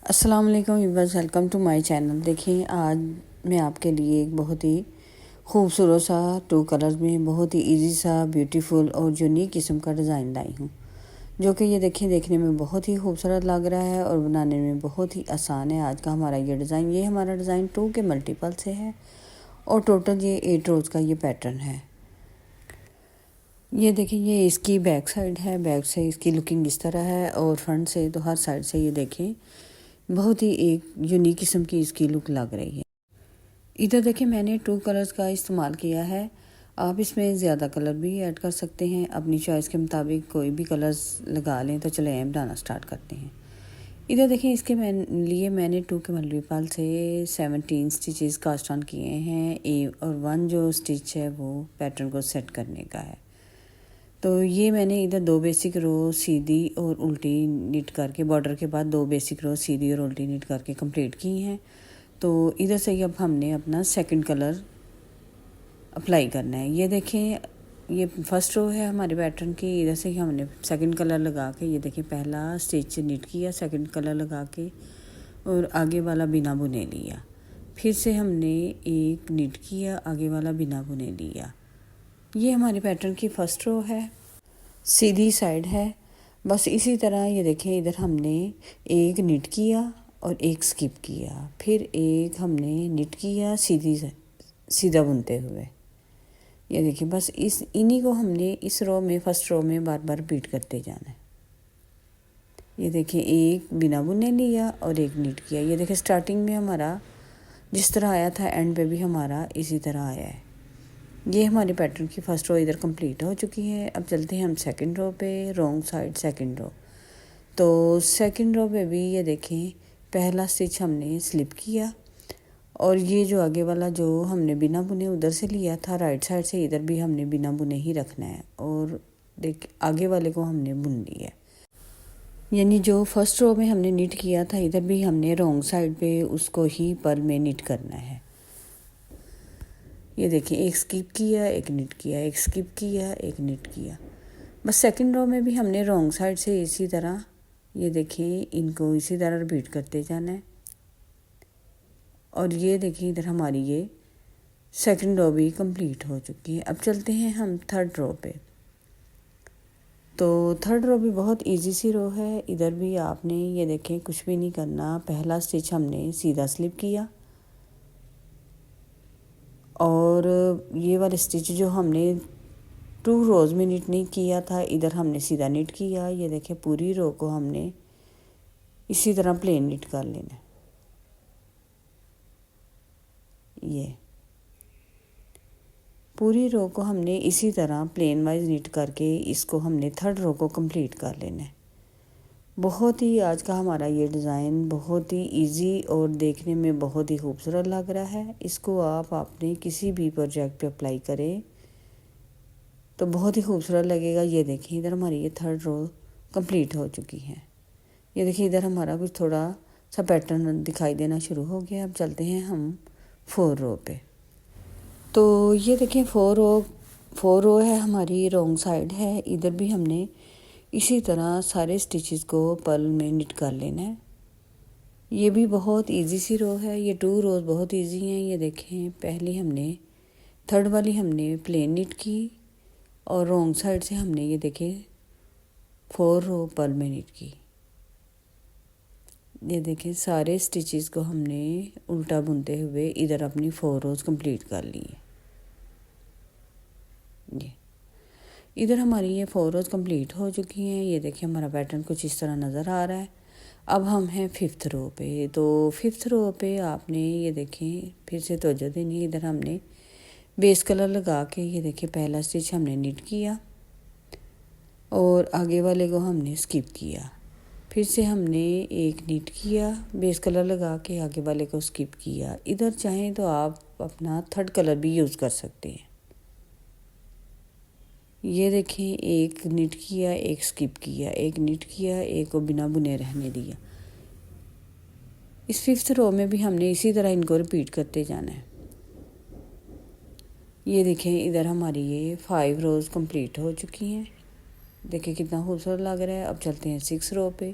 अस्सलाम वालेकुम viewers, welcome to my channel. देखिए आज मैं आपके लिए एक बहुत ही खूबसूरत सा 2 कलर्स में बहुत ही इजी सा ब्यूटीफुल और यूनिक किस्म का डिज़ाइन लाई हूँ, जो कि ये देखने में बहुत ही खूबसूरत लग रहा है और बनाने में बहुत ही आसान है। आज का हमारा ये हमारा डिज़ाइन 2 के मल्टीपल से है और टोटल ये 8 रोज़ का ये पैटर्न है। ये देखिए, ये इसकी बैक साइड है। बैक से इसकी लुकिंग इस तरह है और फ्रंट से तो हर साइड से ये देखें बहुत ही एक यूनिक किस्म की इसकी लुक लग रही है। इधर देखिए मैंने 2 कलर्स का इस्तेमाल किया है। आप इसमें ज़्यादा कलर भी ऐड कर सकते हैं, अपनी चॉइस के मुताबिक कोई भी कलर्स लगा लें। तो चले बनाना स्टार्ट करते हैं। इधर देखिए इसके मैंने 2 के मल्टीपल से 17 स्टिचेस कास्ट ऑन किए हैं और 1 जो स्टिच है वो पैटर्न को सेट करने का है। तो ये मैंने इधर 2 बेसिक रो सीधी और उल्टी निट करके बॉर्डर के बाद 2 बेसिक रो सीधी और उल्टी निट करके कंप्लीट की हैं। तो इधर से ही अब हमने अपना सेकंड कलर अप्लाई करना है। ये देखें, ये फर्स्ट रो है हमारे पैटर्न की। इधर से ही हमने सेकंड कलर लगा के ये देखिए पहला स्टिच निट किया, सेकंड कलर लगा के और आगे वाला बिना बुने लिया। फिर से हमने एक निट किया, आगे वाला बिना बुने लिया। ये हमारे पैटर्न की फर्स्ट रो है, सीधी साइड है। बस इसी तरह ये देखें, इधर हमने एक निट किया और एक स्किप किया, फिर एक हमने निट किया सीधा बुनते हुए। ये देखिए बस इन्हीं को हमने इस रो में फर्स्ट रो में बार बार रिपीट करते जाना है। ये देखिए एक बिना बुने लिया और एक निट किया। ये देखिए स्टार्टिंग में हमारा जिस तरह आया था एंड पे भी हमारा इसी तरह आया है। ये हमारी पैटर्न की फर्स्ट रो इधर कंप्लीट हो चुकी है। अब चलते हैं हम सेकंड रो पे, रॉन्ग साइड सेकंड रो। तो सेकंड रो पे भी ये देखें पहला स्टिच हमने स्लिप किया और ये जो आगे वाला जो हमने बिना बुने उधर से लिया था राइट साइड से, इधर भी हमने बिना बुने ही रखना है और आगे वाले को हमने बुन लिया। यानी जो फर्स्ट रो में हमने निट किया था इधर भी हमने रॉन्ग साइड पे उसको ही पर्ल में निट करना है। ये देखिए एक स्किप किया, एक निट किया, एक स्किप किया, एक निट किया। बस सेकंड रो में भी हमने रॉन्ग साइड से इसी तरह ये देखिए इनको इसी तरह रिपीट करते जाना है। और ये देखिए इधर हमारी ये सेकंड रो भी कंप्लीट हो चुकी है। अब चलते हैं हम थर्ड रो पे। तो थर्ड रो भी बहुत इजी सी रो है। इधर भी आपने ये देखें कुछ भी नहीं करना। पहला स्टिच हमने सीधा स्लिप किया और ये वाला स्टिच जो हमने 2 रोज़ में निट नहीं किया था इधर हमने सीधा निट किया। ये देखिए पूरी रो को हमने इसी तरह प्लेन निट कर लेना है। ये पूरी रो को हमने इसी तरह प्लेन वाइज निट करके इसको हमने थर्ड रो को कंप्लीट कर लेना है। बहुत ही आज का हमारा ये डिज़ाइन बहुत ही इजी और देखने में बहुत ही खूबसूरत लग रहा है। इसको आप अपने किसी भी प्रोजेक्ट पे अप्लाई करें तो बहुत ही खूबसूरत लगेगा। ये देखिए इधर हमारी ये थर्ड रो कंप्लीट हो चुकी है। ये देखिए इधर हमारा कुछ थोड़ा सा पैटर्न दिखाई देना शुरू हो गया। अब चलते हैं हम 4 रो पे। तो ये देखिए 4 रो है हमारी, रॉन्ग साइड है। इधर भी हमने इसी तरह सारे स्टिचेस को पर्ल में निट कर लेना है। ये भी बहुत इजी सी रो है। ये 2 रोज बहुत इजी हैं। ये देखें पहले हमने थर्ड वाली हमने प्लेन निट की और रॉन्ग साइड से हमने ये देखें 4 रो पर्ल में निट की। ये देखें सारे स्टिचेस को हमने उल्टा बुनते हुए इधर अपनी 4 रोज कंप्लीट कर ली है। ये इधर हमारी ये 4 रोज कंप्लीट हो चुकी हैं। ये देखिए हमारा पैटर्न कुछ इस तरह नज़र आ रहा है। अब हम हैं 5th रो पे। तो 5th रो पे आपने ये देखें फिर से तवज्जो देनी है। इधर हमने बेस कलर लगा के ये देखिए पहला स्टिच हमने निट किया और आगे वाले को हमने स्किप किया। फिर से हमने एक निट किया, बेस कलर लगा के आगे वाले को स्किप किया। इधर चाहें तो आप अपना थर्ड कलर भी यूज़ कर सकते हैं। ये देखें एक निट किया, एक स्किप किया, एक निट किया, एक को बिना बुने रहने दिया। इस 5th रो में भी हमने इसी तरह इनको रिपीट करते जाना है। ये देखें इधर हमारी ये 5 रोज़ कंप्लीट हो चुकी हैं। देखिए कितना खूबसूरत लग रहा है। अब चलते हैं 6 रो पे।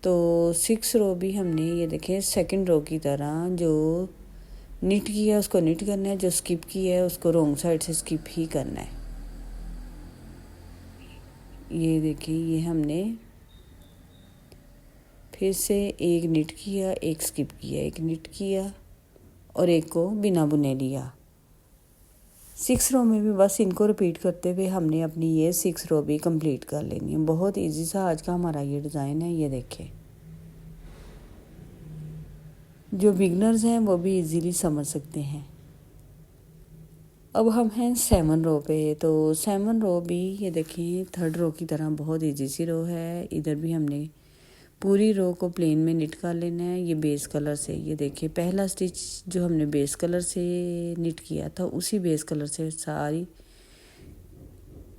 तो 6 रो भी हमने ये देखें सेकंड रो की तरह जो निट किया है उसको निट करना है, जो स्किप किया है उसको रॉन्ग साइड से स्किप ही करना है। ये देखिए ये हमने फिर से एक निट किया, एक स्किप किया, एक निट किया और एक को बिना बुने लिया। 6 रो में भी बस इनको रिपीट करते हुए हमने अपनी ये 6 रो भी कंप्लीट कर लेनी है। बहुत इजी सा आज का हमारा ये डिज़ाइन है। ये देखिए जो बिगनर्स हैं वो भी इजीली समझ सकते हैं। अब हम हैं 7 रो पे। तो 7 रो भी ये देखिए थर्ड रो की तरह बहुत इजी सी रो है। इधर भी हमने पूरी रो को प्लेन में निट कर लेना है ये बेस कलर से। ये देखिए पहला स्टिच जो हमने बेस कलर से निट किया था उसी बेस कलर से सारी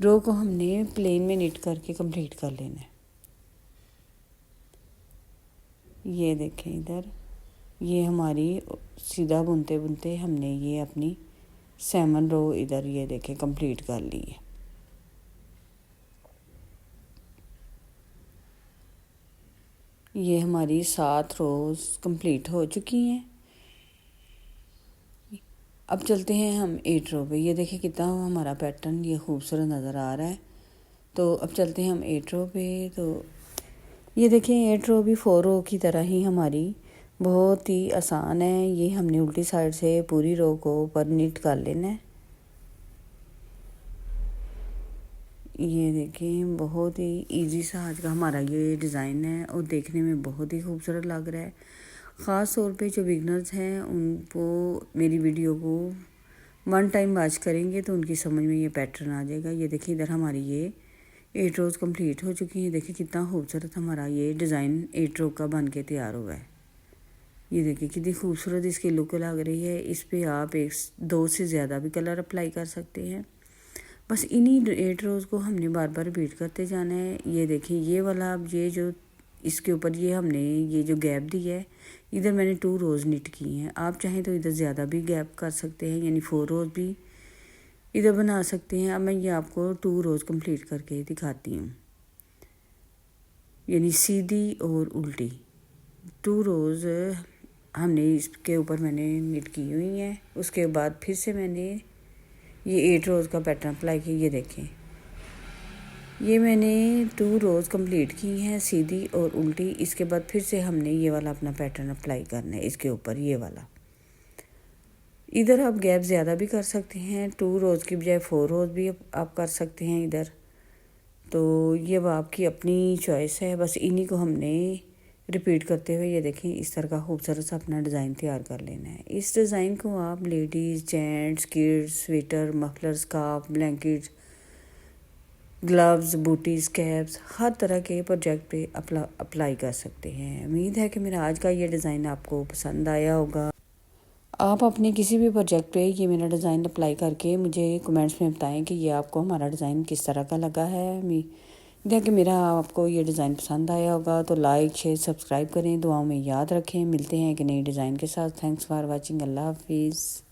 रो को हमने प्लेन में निट करके कंप्लीट कर लेना है। ये देखें इधर ये हमारी सीधा बुनते बुनते हमने ये अपनी 7 रो इधर ये देखें कंप्लीट कर ली है। ये हमारी 7 रोज कंप्लीट हो चुकी हैं। अब चलते हैं हम 8 रो पे। ये देखिए कितना हमारा पैटर्न ये खूबसूरत नज़र आ रहा है। तो अब चलते हैं हम 8 रो पे। तो ये देखिए 8 रो भी 4 रो की तरह ही हमारी बहुत ही आसान है। ये हमने उल्टी साइड से पूरी रो को ऊपर निट कर लेना है। ये देखें बहुत ही इजी सा आज का हमारा ये डिज़ाइन है और देखने में बहुत ही खूबसूरत लग रहा है। ख़ास तौर पे जो बिगनर्स हैं उनको मेरी वीडियो को 1 टाइम वॉच करेंगे तो उनकी समझ में ये पैटर्न आ जाएगा। ये देखिए इधर हमारी ये 8 रोज़ कंप्लीट हो चुकी हैं। देखिए कितना खूबसूरत हमारा ये डिज़ाइन 8 रो का बन के तैयार हुआ है। ये देखिए कितनी खूबसूरत इसकी लुक लग रही है। इस पर आप 1-2 से ज़्यादा भी कलर अप्लाई कर सकते हैं। बस इन्हीं 8 रोज़ को हमने बार बार रिपीट करते जाना है। ये देखिए ये वाला अब ये जो इसके ऊपर ये हमने ये जो गैप दी है इधर मैंने 2 रोज़ निट की हैं। आप चाहें तो इधर ज़्यादा भी गैप कर सकते हैं यानी 4 रोज़ भी इधर बना सकते हैं। अब मैं ये आपको 2 रोज़ कंप्लीट करके दिखाती हूँ यानी सीधी और उल्टी 2 रोज़ हमने इसके ऊपर मैंने निट की हुई हैं। उसके बाद फिर से मैंने ये 8 रोज़ का पैटर्न अप्लाई किया। ये देखें ये मैंने 2 रोज़ कंप्लीट की हैं सीधी और उल्टी। इसके बाद फिर से हमने ये वाला अपना पैटर्न अप्लाई करना है इसके ऊपर ये वाला। इधर आप गैप ज़्यादा भी कर सकते हैं। 2 रोज़ की बजाय 4 रोज़ भी आप कर सकते हैं इधर। तो ये अब आपकी अपनी चॉइस है। बस इन्हीं को हमने रिपीट करते हुए ये देखें इस तरह का खूबसूरत सा अपना डिज़ाइन तैयार कर लेना है। इस डिज़ाइन को आप ladies, gents, kids, sweater, muffler, scarf, blanket, gloves, booties, caps हर तरह के प्रोजेक्ट पे अप्लाई कर सकते हैं। उम्मीद है कि मेरा आज का ये डिज़ाइन आपको पसंद आया होगा। आप अपने किसी भी प्रोजेक्ट पे ये मेरा डिज़ाइन अप्लाई करके मुझे कमेंट्स में बताएं कि ये आपको हमारा डिज़ाइन किस तरह का लगा है। देखिए मेरा आपको ये डिज़ाइन पसंद आया होगा तो लाइक, शेयर, सब्सक्राइब करें। दुआओं में याद रखें। मिलते हैं एक नई डिज़ाइन के साथ। Thanks for watching. अल्लाह हाफिज़।